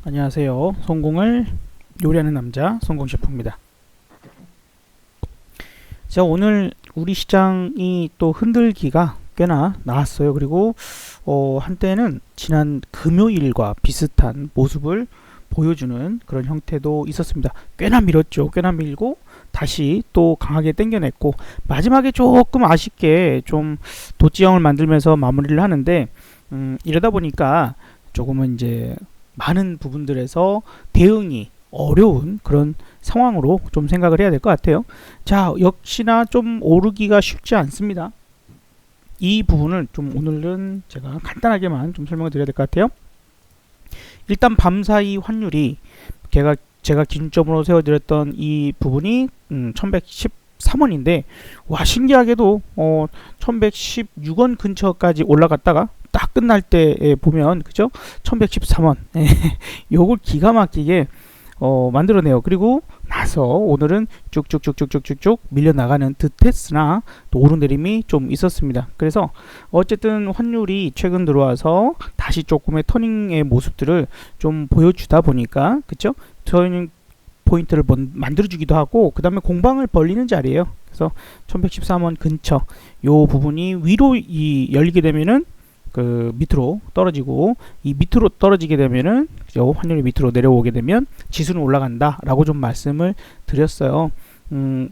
안녕하세요. 성공을 요리하는 남자 성공셰프입니다. 자, 오늘 우리 시장이 또 흔들기가 꽤나 나왔어요. 그리고 한때는 지난 금요일과 비슷한 모습을 보여주는 그런 형태도 있었습니다. 꽤나 밀었죠. 꽤나 밀고 다시 또 강하게 당겨냈고 마지막에 조금 아쉽게 좀 도지형을 만들면서 마무리를 하는데 이러다 보니까 조금은 이제 많은 부분들에서 대응이 어려운 그런 상황으로 좀 생각을 해야 될 것 같아요. 자, 역시나 좀 오르기가 쉽지 않습니다. 이 부분을 좀 오늘은 제가 간단하게만 좀 설명을 드려야 될 것 같아요. 일단 밤사이 환율이 제가 기준점으로 세워드렸던 이 부분이 1113원인데 와, 신기하게도 1116원 근처까지 올라갔다가 딱 끝날 때 보면 그죠? 1113원 요걸 기가 막히게 만들어내요. 그리고 나서 오늘은 쭉쭉쭉쭉쭉쭉 밀려나가는 듯했으나 또 오르내림이 좀 있었습니다. 그래서 어쨌든 환율이 최근 들어와서 다시 조금의 터닝의 모습들을 좀 보여주다 보니까 그쵸? 터닝 포인트를 만들어주기도 하고 그 다음에 공방을 벌리는 자리예요. 그래서 1113원 근처 요 부분이 위로 열리게 되면은 그 밑으로 떨어지고 이 밑으로 떨어지게 되면은 환율이 밑으로 내려오게 되면 지수는 올라간다 라고 좀 말씀을 드렸어요.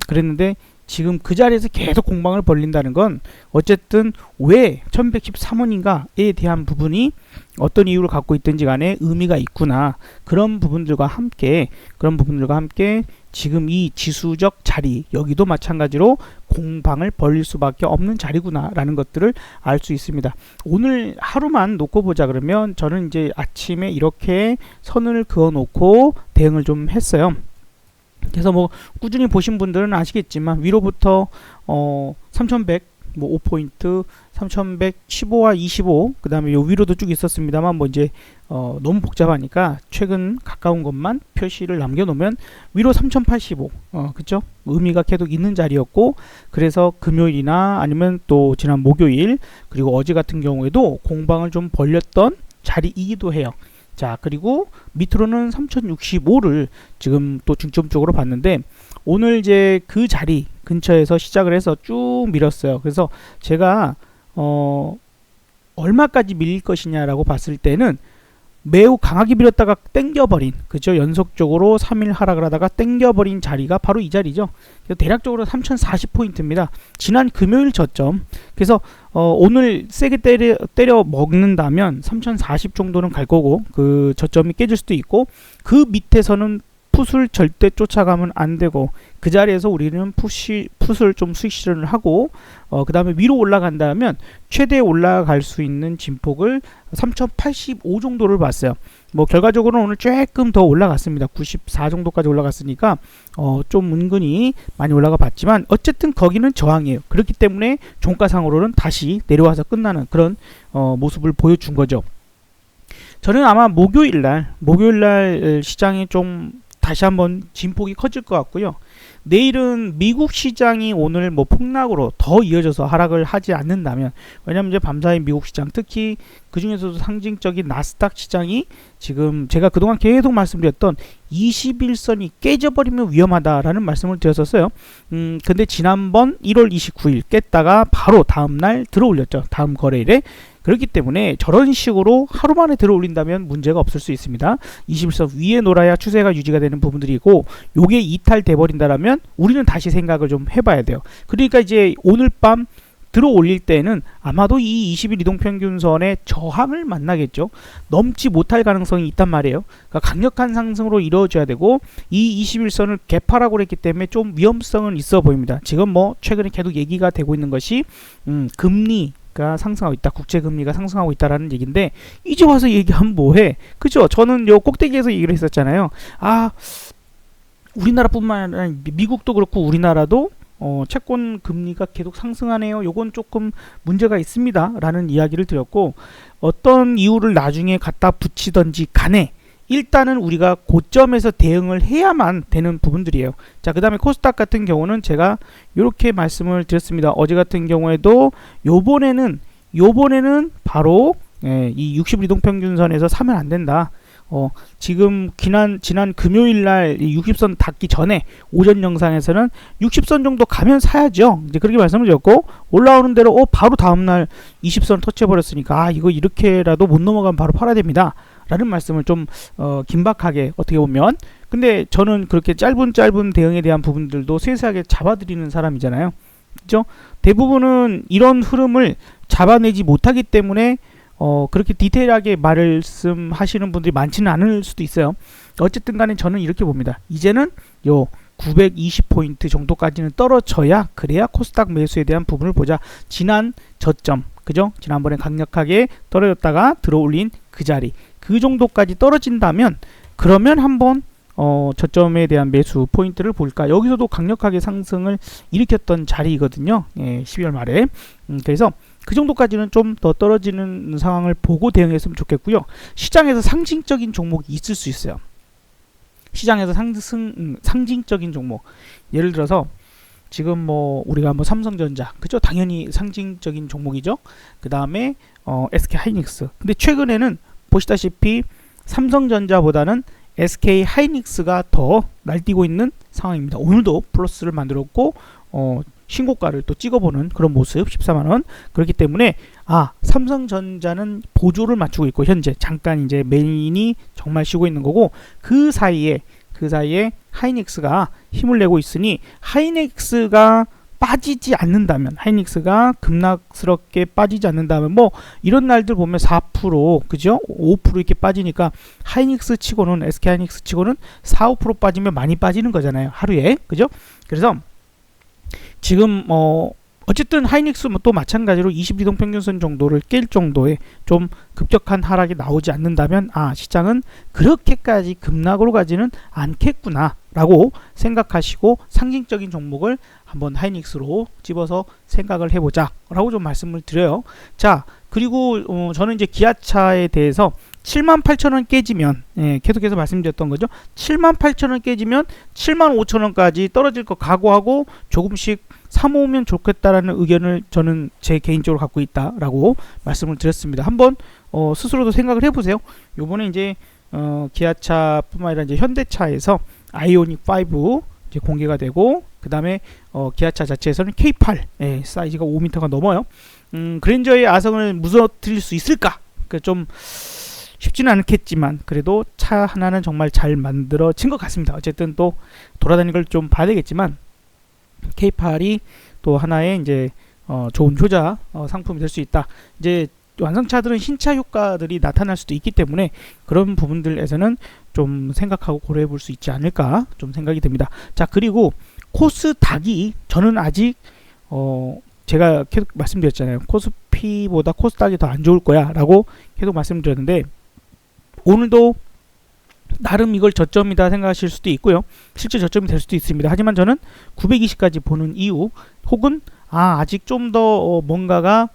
그랬는데 지금 그 자리에서 계속 공방을 벌린다는 건 어쨌든 왜 1113원인가에 대한 부분이 어떤 이유를 갖고 있든지 간에 의미가 있구나, 그런 부분들과 함께 지금 이 지수적 자리, 여기도 마찬가지로 공방을 벌릴 수밖에 없는 자리구나 라는 것들을 알 수 있습니다. 오늘 하루만 놓고 보자 그러면 저는 이제 아침에 이렇게 선을 그어 놓고 대응을 좀 했어요. 그래서 뭐 꾸준히 보신 분들은 아시겠지만 위로부터 3100 뭐 5포인트 3115와 25, 그 다음에 요 위로도 쭉 있었습니다만 뭐 이제 너무 복잡하니까 최근 가까운 것만 표시를 남겨놓으면 위로 3085 그쵸? 의미가 계속 있는 자리였고, 그래서 금요일이나 아니면 또 지난 목요일 그리고 어제 같은 경우에도 공방을 좀 벌렸던 자리이기도 해요. 자, 그리고 밑으로는 3065를 지금 또 중점적으로 봤는데 오늘 이제 그 자리 근처에서 시작을 해서 쭉 밀었어요. 그래서 제가 얼마까지 밀릴 것이냐라고 봤을 때는 매우 강하게 밀었다가 땡겨버린, 그죠? 연속적으로 3일 하락을 하다가 땡겨버린 자리가 바로 이 자리죠. 그래서 대략적으로 3040포인트입니다. 지난 금요일 저점. 그래서 오늘 세게 때려 먹는다면 3040 정도는 갈 거고 그 저점이 깨질 수도 있고, 그 밑에서는 풋을 절대 쫓아가면 안 되고 그 자리에서 우리는 풋을 좀 수익 실현을 하고 그 다음에 위로 올라간다면 최대 올라갈 수 있는 진폭을 3085 정도를 봤어요. 뭐 결과적으로는 오늘 조금 더 올라갔습니다. 94 정도까지 올라갔으니까 좀 은근히 많이 올라가 봤지만 어쨌든 거기는 저항이에요. 그렇기 때문에 종가상으로는 다시 내려와서 끝나는 그런 모습을 보여준 거죠. 저는 아마 목요일날 시장이 좀 다시 한번 진폭이 커질 것 같고요. 내일은 미국 시장이 오늘 뭐 폭락으로 더 이어져서 하락을 하지 않는다면, 왜냐면 이제 밤사이 미국 시장, 특히 그 중에서도 상징적인 나스닥 시장이 지금 제가 그동안 계속 말씀드렸던 21선이 깨져버리면 위험하다라는 말씀을 드렸었어요. 근데 지난번 1월 29일 깼다가 바로 다음날 들어올렸죠. 다음 거래일에. 그렇기 때문에 저런 식으로 하루 만에 들어올린다면 문제가 없을 수 있습니다. 21선 위에 놀아야 추세가 유지가 되는 부분들이고, 요게 이탈돼 버린다라면 우리는 다시 생각을 좀 해봐야 돼요. 그러니까 이제 오늘 밤 들어올릴 때는 아마도 이 20일 이동평균선의 저항을 만나겠죠. 넘지 못할 가능성이 있단 말이에요. 그러니까 강력한 상승으로 이루어져야 되고, 이 21선을 개파라고 그랬기 때문에 좀 위험성은 있어 보입니다. 지금 뭐 최근에 계속 얘기가 되고 있는 것이 금리가 상승하고 있다, 국제금리가 상승하고 있다라는 얘기인데, 이제 와서 얘기하면 뭐해? 그죠? 저는 요 꼭대기에서 얘기를 했었잖아요. 우리나라뿐만 아니라 미국도 그렇고 우리나라도 채권 금리가 계속 상승하네요. 요건 조금 문제가 있습니다 라는 이야기를 드렸고, 어떤 이유를 나중에 갖다 붙이던지 간에 일단은 우리가 고점에서 대응을 해야만 되는 부분들이에요. 자, 그 다음에 코스닥 같은 경우는 제가 이렇게 말씀을 드렸습니다. 어제 같은 경우에도 요번에는 바로 이 60일 이동평균선에서 사면 안 된다. 지금 지난 금요일 날 60선 닿기 전에 오전 영상에서는 60선 정도 가면 사야죠. 이제 그렇게 말씀을 드렸고, 올라오는 대로 바로 다음날 20선 터치해 버렸으니까 이거 이렇게라도 못 넘어가면 바로 팔아야 됩니다 라는 말씀을 좀 긴박하게 어떻게 보면, 근데 저는 그렇게 짧은 대응에 대한 부분들도 세세하게 잡아드리는 사람이잖아요. 그죠? 대부분은 이런 흐름을 잡아내지 못하기 때문에 그렇게 디테일하게 말씀하시는 분들이 많지는 않을 수도 있어요. 어쨌든 간에 저는 이렇게 봅니다. 이제는 요 920포인트 정도까지는 떨어져야, 그래야 코스닥 매수에 대한 부분을 보자. 지난 저점, 그죠? 지난번에 강력하게 떨어졌다가 들어올린 그 자리, 그 정도까지 떨어진다면, 그러면 한번 저점에 대한 매수 포인트를 볼까. 여기서도 강력하게 상승을 일으켰던 자리이거든요. 12월 말에. 그래서 그 정도까지는 좀 더 떨어지는 상황을 보고 대응했으면 좋겠고요. 시장에서 상징적인 종목이 있을 수 있어요. 시장에서 상징적인 종목, 예를 들어서 지금 뭐 우리가 뭐 삼성전자, 그죠? 당연히 상징적인 종목이죠. 그 다음에 SK 하이닉스. 근데 최근에는 보시다시피 삼성전자보다는 SK 하이닉스가 더 날뛰고 있는 상황입니다. 오늘도 플러스를 만들었고 신고가를 또 찍어보는 그런 모습, 14만원. 그렇기 때문에 삼성전자는 보조를 맞추고 있고, 현재 잠깐 이제 메인이 정말 쉬고 있는 거고, 그 사이에 하이닉스가 힘을 내고 있으니, 하이닉스가 빠지지 않는다면, 하이닉스가 급락스럽게 빠지지 않는다면, 뭐 이런 날들 보면 4%, 그죠? 5% 이렇게 빠지니까 하이닉스 치고는, SK 하이닉스 치고는 4, 5% 빠지면 많이 빠지는 거잖아요, 하루에. 그죠? 그래서 지금 어쨌든 하이닉스 또 마찬가지로 22동 평균선 정도를 깰 정도의 좀 급격한 하락이 나오지 않는다면, 시장은 그렇게까지 급락으로 가지는 않겠구나 라고 생각하시고, 상징적인 종목을 한번 하이닉스로 집어서 생각을 해보자 라고 좀 말씀을 드려요. 자, 그리고 저는 이제 기아차에 대해서 78,000원 깨지면, 계속해서 말씀드렸던 거죠. 78,000원 깨지면 75,000원까지 떨어질 거 각오하고 조금씩 사모으면 좋겠다라는 의견을 저는 제 개인적으로 갖고 있다라고 말씀을 드렸습니다. 한번 스스로도 생각을 해보세요. 요번에 이제 기아차뿐만 아니라 이제 현대차에서 아이오닉 5 이제 공개가 되고, 그 다음에 기아차 자체에서는 K8, 사이즈가 5m가 넘어요. 그랜저의 아성을 무너뜨릴 수 있을까? 좀 쉽지는 않겠지만 그래도 차 하나는 정말 잘 만들어진 것 같습니다. 어쨌든 또 돌아다니는 걸 좀 봐야 되겠지만, K8이 또 하나의 이제 좋은 효자 상품이 될 수 있다. 이제 완성차들은 신차 효과들이 나타날 수도 있기 때문에 그런 부분들에서는 좀 생각하고 고려해 볼 수 있지 않을까 좀 생각이 듭니다. 자, 그리고 코스닥이, 저는 아직 제가 계속 말씀드렸잖아요. 코스피보다 코스닥이 더 안 좋을 거야 라고 계속 말씀드렸는데, 오늘도 나름 이걸 저점이다 생각하실 수도 있고요. 실제 저점이 될 수도 있습니다. 하지만 저는 920까지 보는 이유, 혹은 아직 좀 더 뭔가가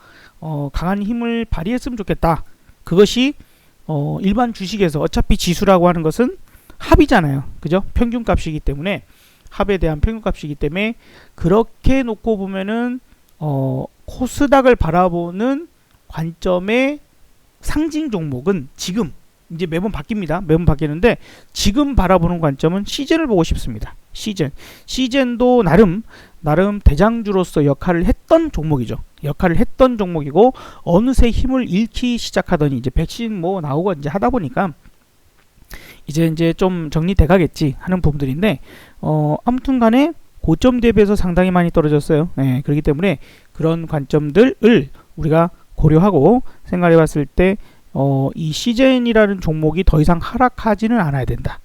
강한 힘을 발휘했으면 좋겠다. 그것이 일반 주식에서 어차피 지수라고 하는 것은 합이잖아요. 그죠? 평균값이기 때문에, 합에 대한 평균값이기 때문에, 그렇게 놓고 보면은 코스닥을 바라보는 관점의 상징 종목은 지금 이제 매번 바뀝니다. 매번 바뀌는데, 지금 바라보는 관점은 시젠을 보고 싶습니다. 시젠도 나름 대장주로서 역할을 했던 종목이죠. 역할을 했던 종목이고, 어느새 힘을 잃기 시작하더니 이제 백신 뭐 나오고 이제 하다 보니까 이제 좀 정리돼 가겠지 하는 부분들인데, 아무튼 간에 고점 대비해서 상당히 많이 떨어졌어요. 그렇기 때문에 그런 관점들을 우리가 고려하고 생각해 봤을 때 이 시젠이라는 종목이 더 이상 하락하지는 않아야 된다.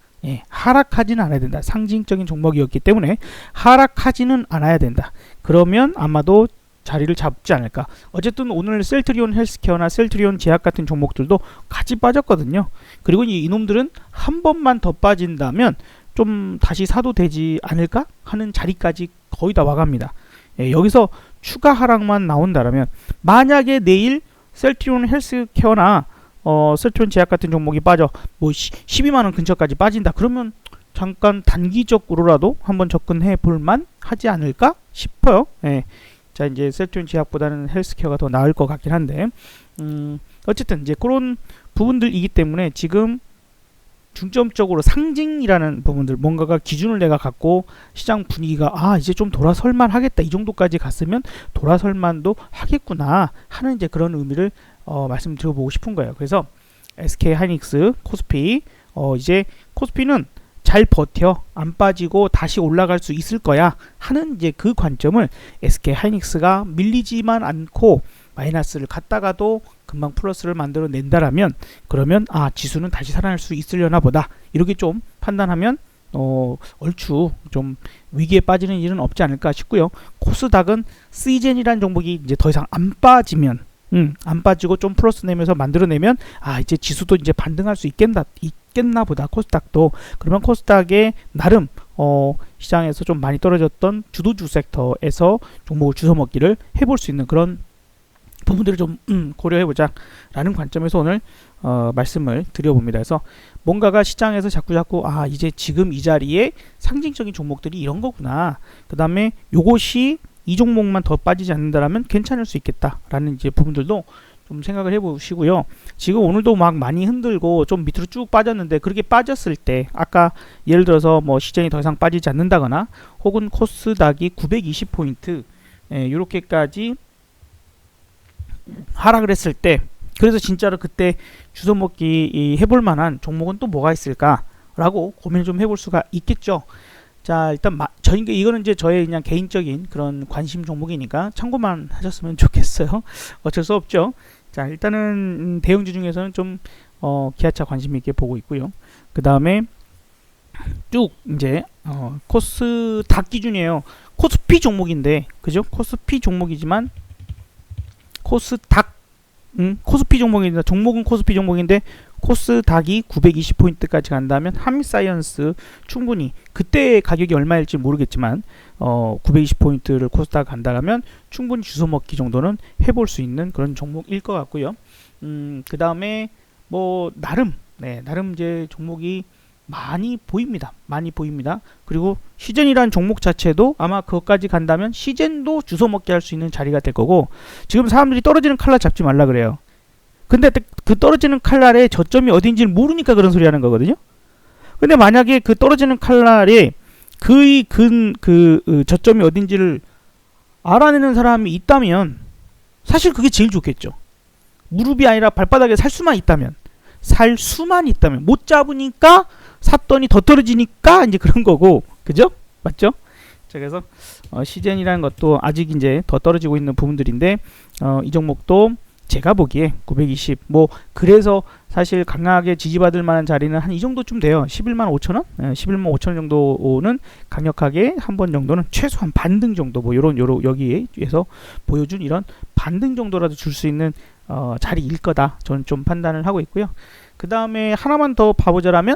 하락하지는 않아야 된다. 상징적인 종목이었기 때문에 하락하지는 않아야 된다. 그러면 아마도 자리를 잡지 않을까. 어쨌든 오늘 셀트리온 헬스케어나 셀트리온 제약 같은 종목들도 같이 빠졌거든요. 그리고 이놈들은 한 번만 더 빠진다면 좀 다시 사도 되지 않을까 하는 자리까지 거의 다 와갑니다. 여기서 추가 하락만 나온다면, 만약에 내일 셀트리온 헬스케어나 셀트리온 제약 같은 종목이 빠져 뭐 12만원 근처까지 빠진다, 그러면 잠깐 단기적으로라도 한번 접근해 볼만 하지 않을까 싶어요. 자, 이제 셀트리온 제약보다는 헬스케어가 더 나을 것 같긴 한데, 어쨌든 이제 그런 부분들이기 때문에 지금 중점적으로 상징이라는 부분들, 뭔가가 기준을 내가 갖고 시장 분위기가 이제 좀 돌아설만 하겠다, 이 정도까지 갔으면 돌아설만도 하겠구나 하는 이제 그런 의미를 말씀드려보고 싶은 거예요. 그래서 SK 하이닉스, 코스피, 이제 코스피는 잘 버텨, 안 빠지고 다시 올라갈 수 있을 거야 하는 이제 그 관점을 SK 하이닉스가 밀리지만 않고 마이너스를 갔다가도 금방 플러스를 만들어 낸다라면, 그러면 지수는 다시 살아날 수 있으려나 보다, 이렇게 좀 판단하면 얼추 좀 위기에 빠지는 일은 없지 않을까 싶고요. 코스닥은 시젠이라는 종목이 이제 더 이상 안 빠지면, 안 빠지고 좀 플러스 내면서 만들어내면 이제 지수도 이제 반등할 수 있겠나 보다, 코스닥도. 그러면 코스닥의 나름 시장에서 좀 많이 떨어졌던 주도주 섹터에서 종목을 주워먹기를 해볼 수 있는 그런 부분들을 좀 고려해보자 라는 관점에서 오늘 말씀을 드려봅니다. 그래서 뭔가가 시장에서 자꾸 이제 지금 이 자리에 상징적인 종목들이 이런 거구나, 그 다음에 요것이 이 종목만 더 빠지지 않는다라면 괜찮을 수 있겠다라는 이제 부분들도 좀 생각을 해보시고요. 지금 오늘도 막 많이 흔들고 좀 밑으로 쭉 빠졌는데, 그렇게 빠졌을 때 아까 예를 들어서 뭐 시장이 더 이상 빠지지 않는다거나 혹은 코스닥이 920포인트 이렇게까지 하락을 했을 때, 그래서 진짜로 그때 주워먹기 해볼 만한 종목은 또 뭐가 있을까라고 고민을 좀 해볼 수가 있겠죠. 자, 일단 이거는 이제 저의 그냥 개인적인 그런 관심 종목이니까 참고만 하셨으면 좋겠어요. 어쩔 수 없죠. 자, 일단은 대형주 중에서는 좀 기아차 관심 있게 보고 있고요. 그 다음에 쭉 이제 코스닥 기준이에요. 코스피 종목인데, 그죠? 코스피 종목이지만 코스닥 코스피 종목입니다. 종목은 코스피 종목인데 코스닥이 920포인트까지 간다면 한미사이언스 충분히, 그때 가격이 얼마일지 모르겠지만 920포인트를 코스닥 간다면 충분히 주워먹기 정도는 해볼 수 있는 그런 종목일 것 같고요. 그 다음에 뭐 나름 이제 종목이 많이 보입니다. 그리고 시젠이라는 종목 자체도 아마 그것까지 간다면 시젠도 주워먹기 할 수 있는 자리가 될 거고, 지금 사람들이 떨어지는 칼날 잡지 말라 그래요. 근데 그 떨어지는 칼날의 저점이 어딘지를 모르니까 그런 소리 하는 거거든요. 근데 만약에 그 떨어지는 칼날에 그 저점이 어딘지를 알아내는 사람이 있다면 사실 그게 제일 좋겠죠. 무릎이 아니라 발바닥에 살 수만 있다면, 못 잡으니까 샀더니 더 떨어지니까 이제 그런 거고, 그죠? 맞죠? 자, 그래서 시젠이라는 것도 아직 이제 더 떨어지고 있는 부분들인데 이 종목도 제가 보기에 920, 그래서 사실 강하게 지지받을 만한 자리는 한 이 정도쯤 돼요. 11만 5천원? 11만 5천원 정도는 강력하게 한 번 정도는 최소한 반등 정도, 여기에서 보여준 이런 반등 정도라도 줄 수 있는 자리일 거다, 저는 좀 판단을 하고 있고요. 그 다음에 하나만 더 봐보자라면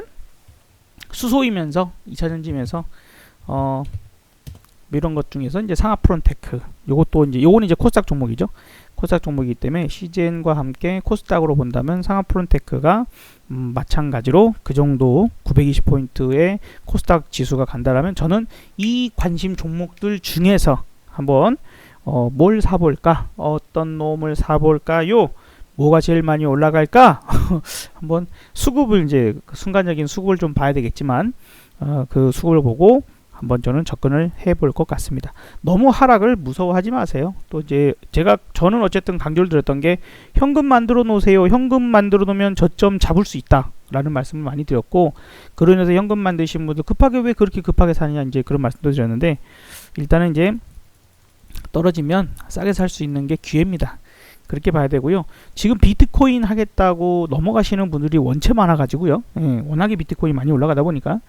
수소이면서 2차전지면서 이런 것 중에서 이제 상하프론테크, 요거는 이제 코스닥 종목이죠. 코스닥 종목이기 때문에 시젠과 함께 코스닥으로 본다면 상하프론테크가 마찬가지로 그 정도 920포인트의 코스닥 지수가 간다라면 저는 이 관심 종목들 중에서 한번 뭘 사볼까, 어떤 놈을 사볼까요, 뭐가 제일 많이 올라갈까 한번 수급을 이제 순간적인 수급을 좀 봐야 되겠지만 그 수급을 보고 한번 저는 접근을 해볼 것 같습니다. 너무 하락을 무서워하지 마세요. 또 이제 저는 어쨌든 강조를 드렸던 게 현금 만들어 놓으세요. 현금 만들어 놓으면 저점 잡을 수 있다 라는 말씀을 많이 드렸고, 그러면서 현금 만드신 분들 왜 그렇게 급하게 사느냐, 이제 그런 말씀도 드렸는데, 일단은 이제 떨어지면 싸게 살 수 있는 게 기회입니다. 그렇게 봐야 되고요. 지금 비트코인 하겠다고 넘어가시는 분들이 원체 많아가지고요. 워낙에 비트코인 많이 올라가다 보니까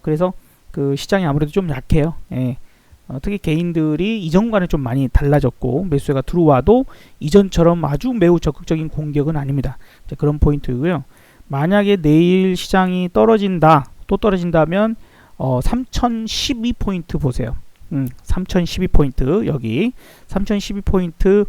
그래서 그 시장이 아무래도 좀 약해요. 특히 개인들이 이전과는 좀 많이 달라졌고, 매수가 들어와도 이전처럼 아주 매우 적극적인 공격은 아닙니다. 그런 포인트고요. 만약에 내일 시장이 떨어진다면 3012포인트 보세요. 3012포인트, 여기 3012포인트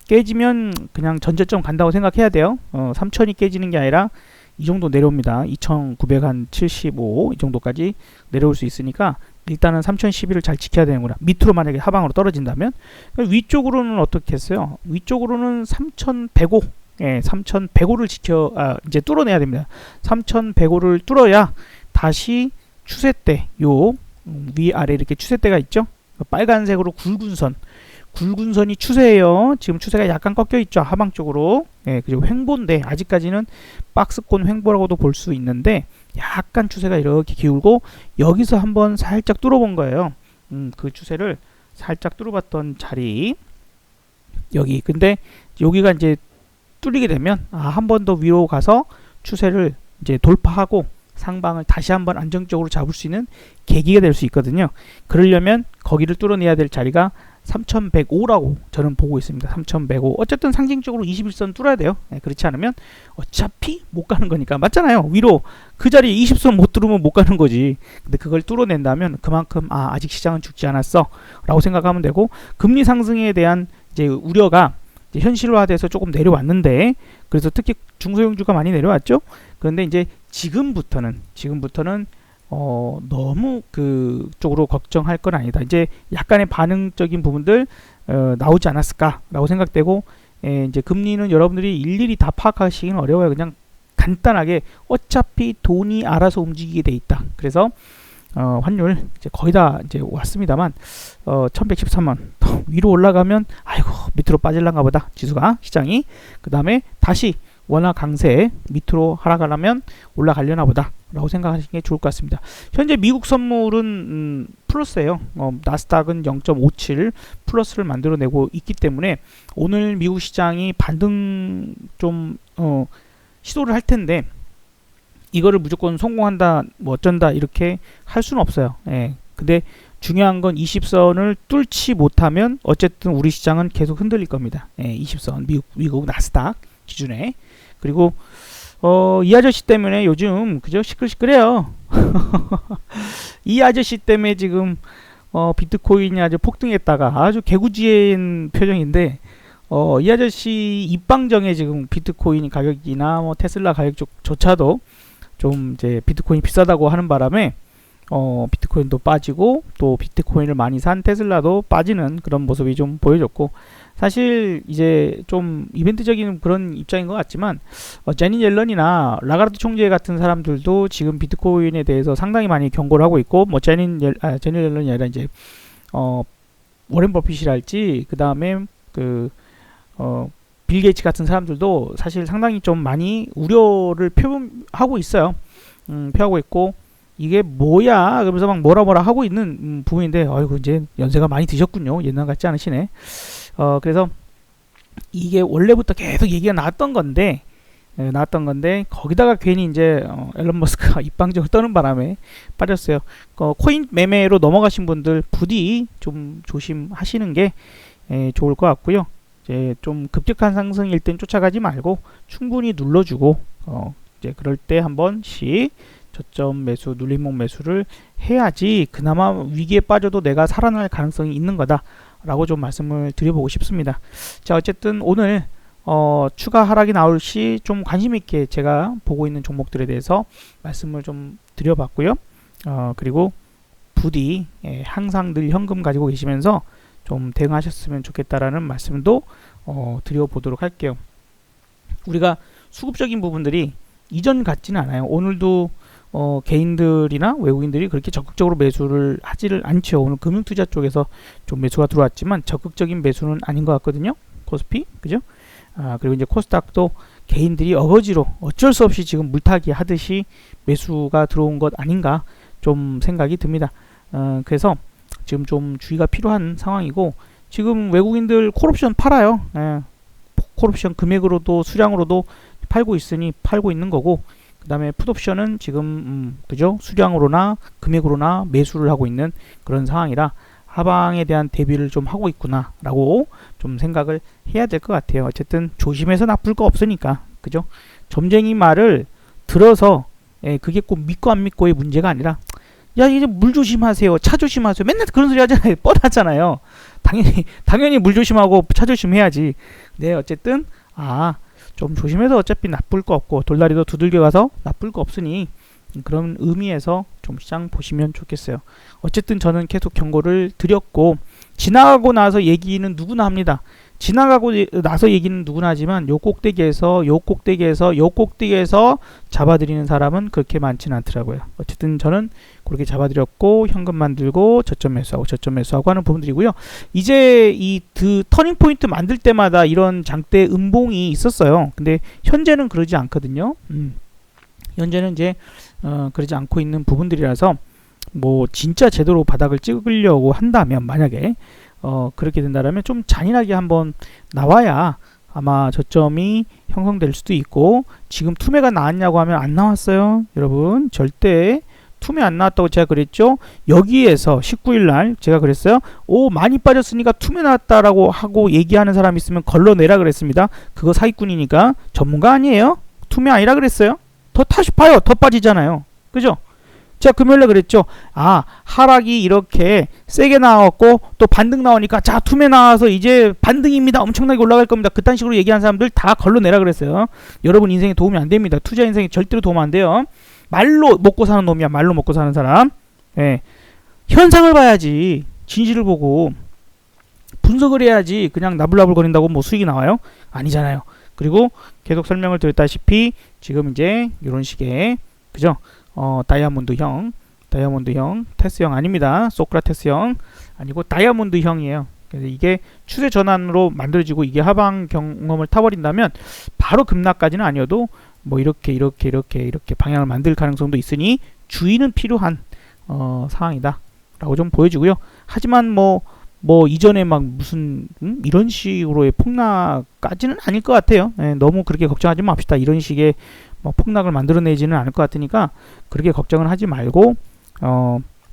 깨지면 그냥 전저점 간다고 생각해야 돼요. 3000이 깨지는 게 아니라 이 정도 내려옵니다. 2975 이 정도까지 내려올 수 있으니까 일단은 3011을 잘 지켜야 되는구나. 밑으로 만약에 하방으로 떨어진다면, 위쪽으로는 어떻게 했어요? 위쪽으로는 3105 예, 3105를 이제 뚫어내야 됩니다. 3105를 뚫어야 다시 추세대, 요 위아래 이렇게 추세대가 있죠. 빨간색으로 굵은 선이 추세예요. 지금 추세가 약간 꺾여 있죠. 하방 쪽으로. 예, 그리고 횡보인데 아직까지는 박스권 횡보라고도 볼 수 있는데 약간 추세가 이렇게 기울고 여기서 한번 살짝 뚫어본 거예요. 그 추세를 살짝 뚫어봤던 자리 여기. 근데 여기가 이제 뚫리게 되면 한 번 더 위로 가서 추세를 이제 돌파하고 상방을 다시 한번 안정적으로 잡을 수 있는 계기가 될 수 있거든요. 그러려면 거기를 뚫어내야 될 자리가 3105라고 저는 보고 있습니다. 3105. 어쨌든 상징적으로 21선 뚫어야 돼요. 네, 그렇지 않으면 어차피 못 가는 거니까. 맞잖아요. 위로 그 자리에 20선 못 뚫으면 못 가는 거지. 근데 그걸 뚫어낸다면 그만큼 아직 시장은 죽지 않았어 라고 생각하면 되고, 금리 상승에 대한 이제 우려가 이제 현실화돼서 조금 내려왔는데, 그래서 특히 중소형주가 많이 내려왔죠. 그런데 이제 지금부터는 너무 그쪽으로 걱정할 건 아니다. 이제 약간의 반응적인 부분들 나오지 않았을까라고 생각되고, 이제 금리는 여러분들이 일일이 다 파악하시기는 어려워요. 그냥 간단하게 어차피 돈이 알아서 움직이게 돼 있다. 그래서 환율 이제 거의 다 이제 왔습니다만 1113만 위로 올라가면 아이고 밑으로 빠질란가 보다 지수가, 시장이. 그 다음에 다시 원화 강세 밑으로 하락하려면 올라가려나 보다 라고 생각하시는 게 좋을 것 같습니다. 현재 미국 선물은 플러스예요. 나스닥은 0.57 플러스를 만들어내고 있기 때문에 오늘 미국 시장이 반등 좀 시도를 할 텐데, 이거를 무조건 성공한다 뭐 어쩐다 이렇게 할 수는 없어요. 예. 근데 중요한 건 20선을 뚫지 못하면 어쨌든 우리 시장은 계속 흔들릴 겁니다. 예, 20선 미국 나스닥 기준에. 그리고 이 아저씨 때문에 요즘 그저 시끌시끌해요. 이 아저씨 때문에 지금 비트코인이 아주 폭등했다가 아주 개구지인 표정인데, 이 아저씨 입방정에 지금 비트코인 가격이나 뭐 테슬라 가격조차도 좀 이제 비트코인이 비싸다고 하는 바람에 비트코인도 빠지고 또 비트코인을 많이 산 테슬라도 빠지는 그런 모습이 좀 보여졌고, 사실 이제 좀 이벤트적인 그런 입장인 것 같지만 제니 옐런이나 라가르드 총재 같은 사람들도 지금 비트코인에 대해서 상당히 많이 경고를 하고 있고, 뭐 제니 옐런이 아니라 이제 워렌 버핏이랄지 그 다음에 빌 게이츠 같은 사람들도 사실 상당히 좀 많이 우려를 표하고 있어요. 표하고 있고, 이게 뭐야 그러면서 막 뭐라 하고 있는 부분인데, 아이고 이제 연세가 많이 드셨군요. 옛날 같지 않으시네. 그래서 이게 원래부터 계속 얘기가 나왔던 건데 거기다가 괜히 이제 앨런 머스크가 입방정을 떠는 바람에 빠졌어요. 코인 매매로 넘어가신 분들 부디 좀 조심하시는 게 좋을 것 같고요. 이제 좀 급격한 상승일 땐 쫓아가지 말고 충분히 눌러주고 이제 그럴 때 한 번씩 저점 매수, 눌림목 매수를 해야지 그나마 위기에 빠져도 내가 살아날 가능성이 있는 거다 라고 좀 말씀을 드려보고 싶습니다. 자, 어쨌든 오늘 추가 하락이 나올 시 좀 관심 있게 제가 보고 있는 종목들에 대해서 말씀을 좀 드려봤고요. 그리고 부디 항상 늘 현금 가지고 계시면서 좀 대응하셨으면 좋겠다라는 말씀도 드려보도록 할게요. 우리가 수급적인 부분들이 이전 같지는 않아요. 오늘도 개인들이나 외국인들이 그렇게 적극적으로 매수를 하지를 않죠. 오늘 금융투자 쪽에서 좀 매수가 들어왔지만 적극적인 매수는 아닌 것 같거든요. 코스피, 그죠? 그리고 이제 코스닥도 개인들이 어거지로 어쩔 수 없이 지금 물타기 하듯이 매수가 들어온 것 아닌가 좀 생각이 듭니다. 그래서 지금 좀 주의가 필요한 상황이고, 지금 외국인들 콜옵션 팔아요. 콜옵션 금액으로도 수량으로도 팔고 있으니 팔고 있는 거고, 그 다음에 풋옵션은 지금 그죠? 수량으로나 금액으로나 매수를 하고 있는 그런 상황이라 하방에 대한 대비를 좀 하고 있구나 라고 좀 생각을 해야 될 것 같아요. 어쨌든 조심해서 나쁠 거 없으니까, 그죠? 점쟁이 말을 들어서 그게 꼭 믿고 안 믿고의 문제가 아니라, 야 이제 물 조심하세요, 차 조심하세요, 맨날 그런 소리 하잖아요. 뻔하잖아요. 당연히 물 조심하고 차 조심해야지. 네, 어쨌든 좀 조심해서 어차피 나쁠 거 없고 돌다리도 두들겨 가서 나쁠 거 없으니 그런 의미에서 좀 시장 보시면 좋겠어요. 어쨌든 저는 계속 경고를 드렸고, 지나가고 나서 얘기는 누구나 합니다. 지나가고 나서 얘기는 누구나 하지만 요 꼭대기에서 잡아들이는 사람은 그렇게 많지는 않더라고요. 어쨌든 저는 그렇게 잡아들였고 현금 만들고 저점 매수하고 하는 부분들이고요. 이제 이 터닝 포인트 만들 때마다 이런 장대 음봉이 있었어요. 근데 현재는 그러지 않거든요. 현재는 이제 그러지 않고 있는 부분들이라서 뭐 진짜 제대로 바닥을 찍으려고 한다면, 만약에 그렇게 된다면 좀 잔인하게 한번 나와야 아마 저점이 형성될 수도 있고, 지금 투매가 나왔냐고 하면 안 나왔어요. 여러분, 절대 투매 안 나왔다고 제가 그랬죠. 여기에서 19일날 제가 그랬어요. 오, 많이 빠졌으니까 투매 나왔다라고 하고 얘기하는 사람 있으면 걸러내라 그랬습니다. 그거 사기꾼이니까 전문가 아니에요. 투매 아니라 그랬어요. 더 다시 봐요. 더 빠지잖아요. 그죠? 제가 금요일에 그랬죠. 아, 하락이 이렇게 세게 나왔고 또 반등 나오니까 자, 투매 나와서 이제 반등입니다, 엄청나게 올라갈 겁니다, 그딴 식으로 얘기한 사람들 다 걸러내라 그랬어요. 여러분 인생에 도움이 안 됩니다. 투자 인생에 절대로 도움 안 돼요. 말로 먹고 사는 놈이야. 말로 먹고 사는 사람. 예. 현상을 봐야지. 진실을 보고 분석을 해야지. 그냥 나불나불 거린다고 뭐 수익이 나와요? 아니잖아요. 그리고 계속 설명을 드렸다시피 지금 이제 이런 식의, 그죠? 다이아몬드형 테스형 아닙니다. 소크라테스형 아니고 다이아몬드형이에요. 그래서 이게 추세 전환으로 만들어지고 이게 하방 경험을 타버린다면 바로 급락까지는 아니어도 뭐 이렇게 방향을 만들 가능성도 있으니 주의는 필요한 상황이다 라고 좀 보여지고요. 하지만 뭐 이전에 막 무슨 이런 식으로의 폭락까지는 아닐 것 같아요. 예, 너무 그렇게 걱정하지 맙시다. 이런 식의 뭐 폭락을 만들어내지는 않을 것 같으니까 그렇게 걱정을 하지 말고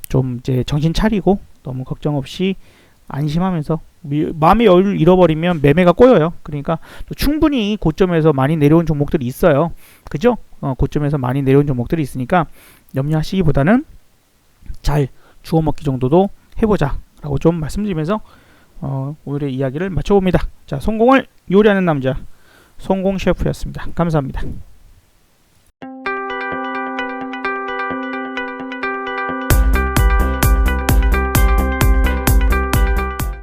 좀 이제 정신 차리고 너무 걱정 없이 안심하면서, 마음의 여유를 잃어버리면 매매가 꼬여요. 그러니까 또 충분히 고점에서 많이 내려온 종목들이 있어요. 그죠? 고점에서 많이 내려온 종목들이 있으니까 염려하시기보다는 잘 주워먹기 정도도 해보자 라고 좀 말씀드리면서 오늘의 이야기를 마쳐봅니다. 자, 성공을 요리하는 남자 성공 셰프였습니다. 감사합니다.